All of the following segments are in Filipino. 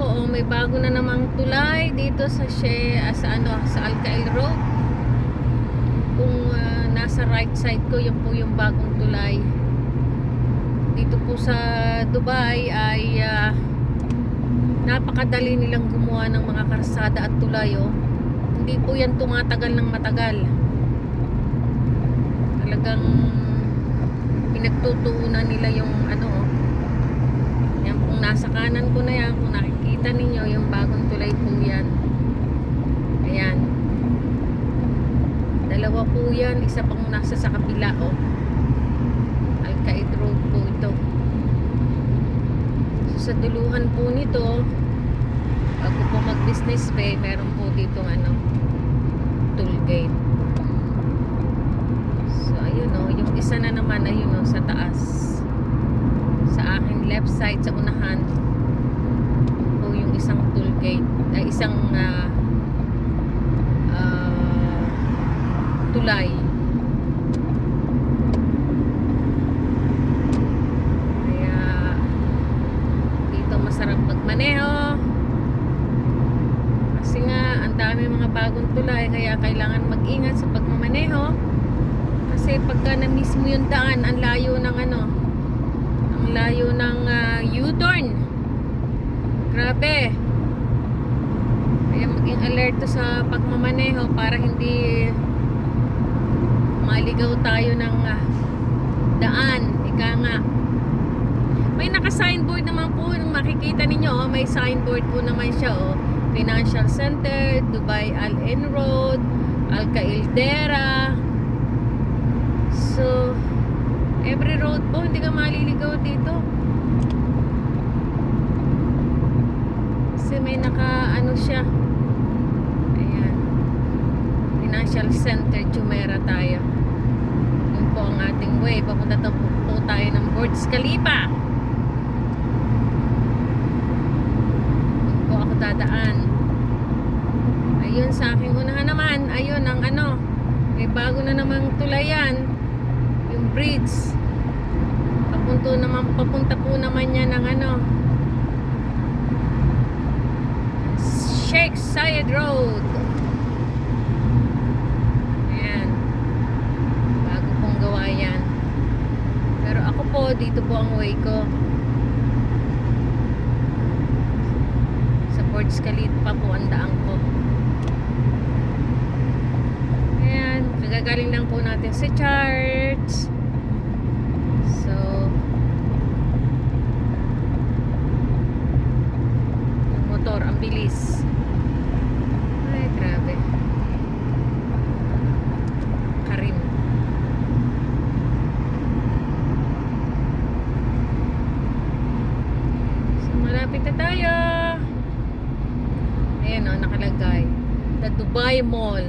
oh, may bago na namang tulay dito sa sa Alcail Road. Kung nasa right side ko, yun po yung bagong tulay. Dito po sa Dubai ay napakadali nilang gumawa ng mga karsada at tulay, oh. Hindi po yan tumatagal ng matagal. Talagang pinagtutuunan nila yung yan pong nasa kanan ko na yan, kung nakikita ninyo yung bagong tulay po yan. Ayan, dalawa po yan, isa pang nasa sa kapila, oh. Alcaid Road po ito. So, sa duluhan po nito, bago po mag business bay, meron po ditong toll gate. So ayun, oh, yung isa na naman, ayun, oh, sa taas, sa aking left side, sa unahan po yung isang toll gate, isang tulay. Kaya dito masarap magmaneho kasi nga ang dami mga bagong tulay, kaya kailangan mag-ingat sa pagmamaneho. Kasi pagka na-miss mo yung daan, ang layo ng U-turn. Grabe. Kaya maging alerto sa pagmamaneho para hindi maligaw tayo ng daan. Ika nga. May naka-signboard naman po, makikita ninyo, oh, may signboard po naman siya, oh. Financial Center, Dubai Al Ain Road, Al Khaildera. So, every road po, hindi ka maliligaw dito. Kasi may siya. Ayan. Financial Center, Jumeirah tayo. Yun po ang ating way. Papunta po tayo ng Burj Khalifa. Yun po ako dadaan. Ayun, sa aking unahan naman, ayun ang may bago na namang tulayan. Yung bridge. Papunta po naman yan ng Sheikh Zayed Road. Ayan. Bago pong gawa yan. Pero ako po, dito po ang way ko. Sa Burj Khalifa po ang daan ko. Ayan. Nagagaling lang po natin sa church. So, yung motor, ang bilis. Ay, grabe. Karim. So, malapit na tayo. Ayan, oh, nakalagay. The Dubai Mall.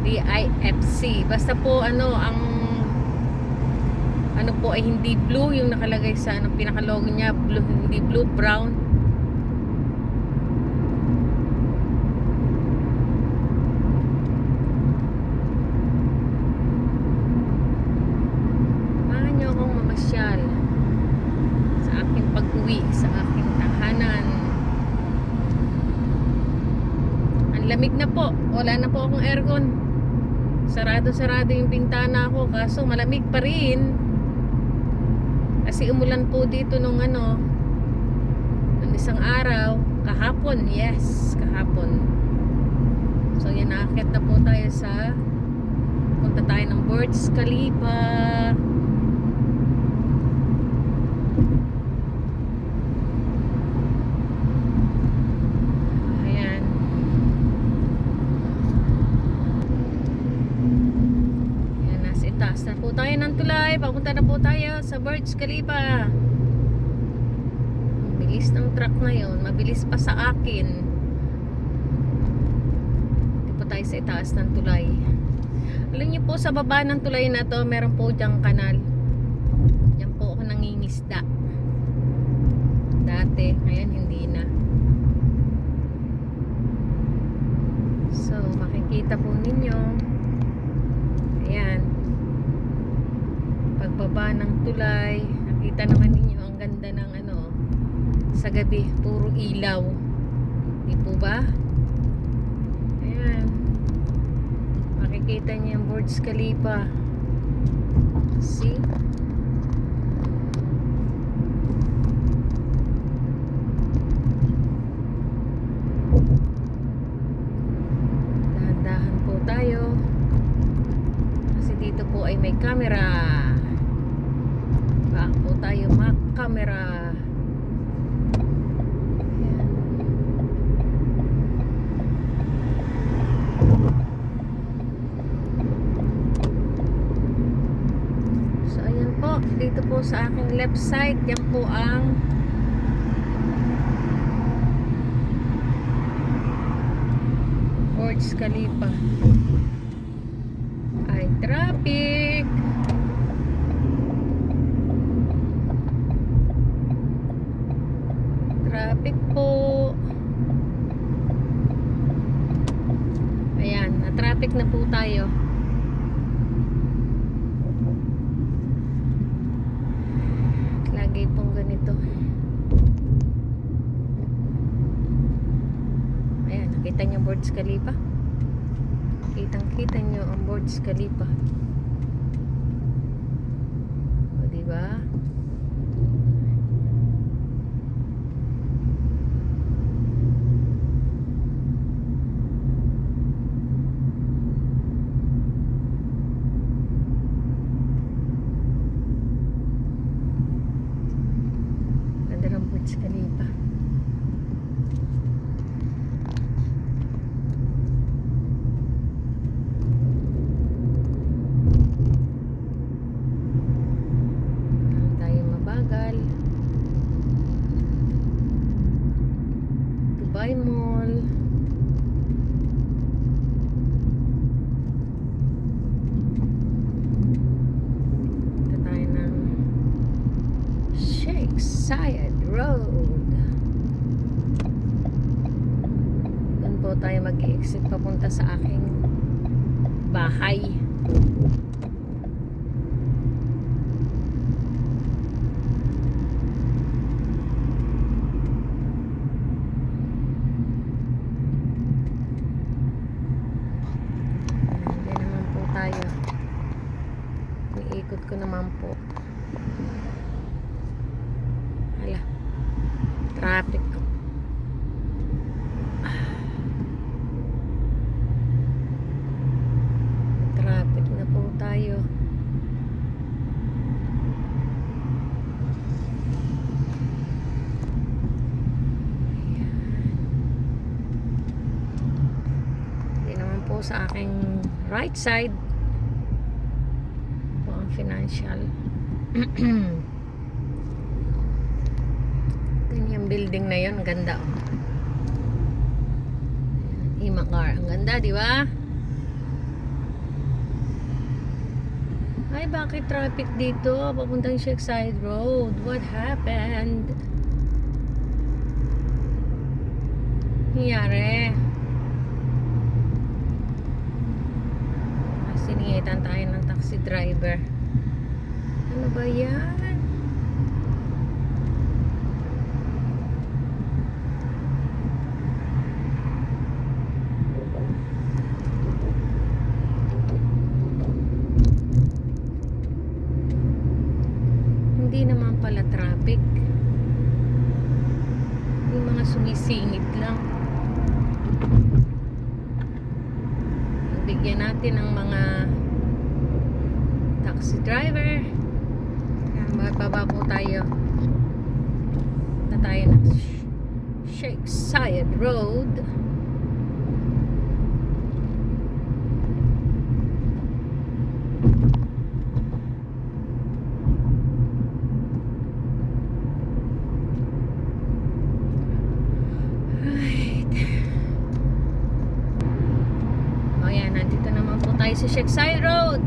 DIFC. Basta po ang po ay hindi blue yung nakalagay sa pinaka-logo niya, blue, hindi blue, brown. Samahan niyo akong mamasyal sa aking pag-uwi sa aking tahanan. Ang lamig na po, wala na po akong aircon. Sarado yung bintana ko, kaso malamig pa rin. Kasi umulan po dito nung isang araw, kahapon, yes, kahapon. So yan, aakyat na po tayo punta tayo ng Burj Khalifa. Taas na po tayo ng tulay. Papunta na po tayo sa Burj Khalifa. Ang bilis ng truck na yun. Mabilis pa sa akin. Dito po tayo sa itaas ng tulay. Alam niyo po, sa baba ng tulay na to, meron po diyang kanal. Diyan po ako nangingisda dati. Ngayon hindi na. So makikita po ninyo, ayan, pagbaba ng tulay, nakita naman ninyo ang ganda ng Sa gabi, puro ilaw. Di po ba? Ayan. Makikita niyo yung Burj Khalifa. See? Dahan-dahan po tayo. Kasi dito po ay may camera. Baka po tayo mak-camera. Ayan. So ayan po, dito po sa aking left side, yan po ang Burj Khalifa. Ay, traffic. Traffic po. Ayan, na-traffic na po tayo. Lagi pong ganito. Ayan, nakita niyo Burj Khalifa? Kitang-kita niyo ang Burj Khalifa. O, diba? Ganda ng Burj Khalifa. Dubai Mall. Ito tayo ng Sheikh Zayed Road. Doon po tayo mag-exit papunta sa aking bahay. Iikot ko naman po. Hala, traffic ko. Traffic na po tayo. Ayan. Hindi naman po sa aking right side financial. Yung building na yun, ang ganda oh. Himakar, ang ganda, di ba? Ay, bakit traffic dito? Papuntang Sheikh Zayed Road. What happened? Nangyari? Siningitan tayo ng taxi driver. Ano ba yan? Hindi naman pala traffic. Yung mga sumisingit lang. Bigyan natin ng mga taxi driver. Magbaba po tayo na tayo ng Sheikh Zayed Road. Right. O yan, nandito naman po tayo sa Sheikh Zayed Road.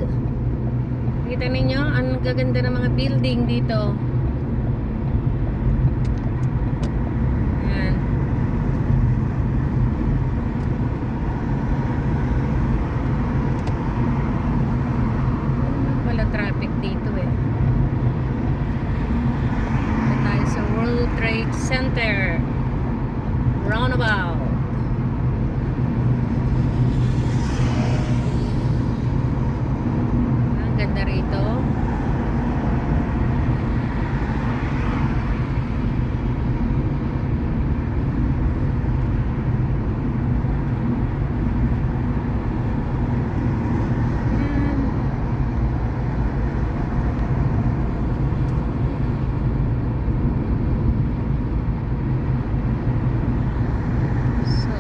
Kita ninyo, ang gaganda ng mga building dito. Ayan. Wala traffic dito eh. Ito tayo sa World Trade Center. Center roundabout. Ang ganda rito. So,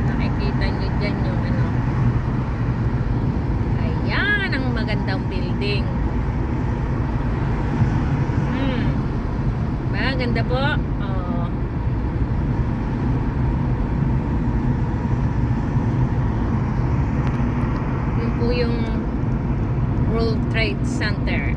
nakikita nyo dyan yung ano. Ayan, ang magandang building. Ganda po. Oh. Yun po yung World Trade Center.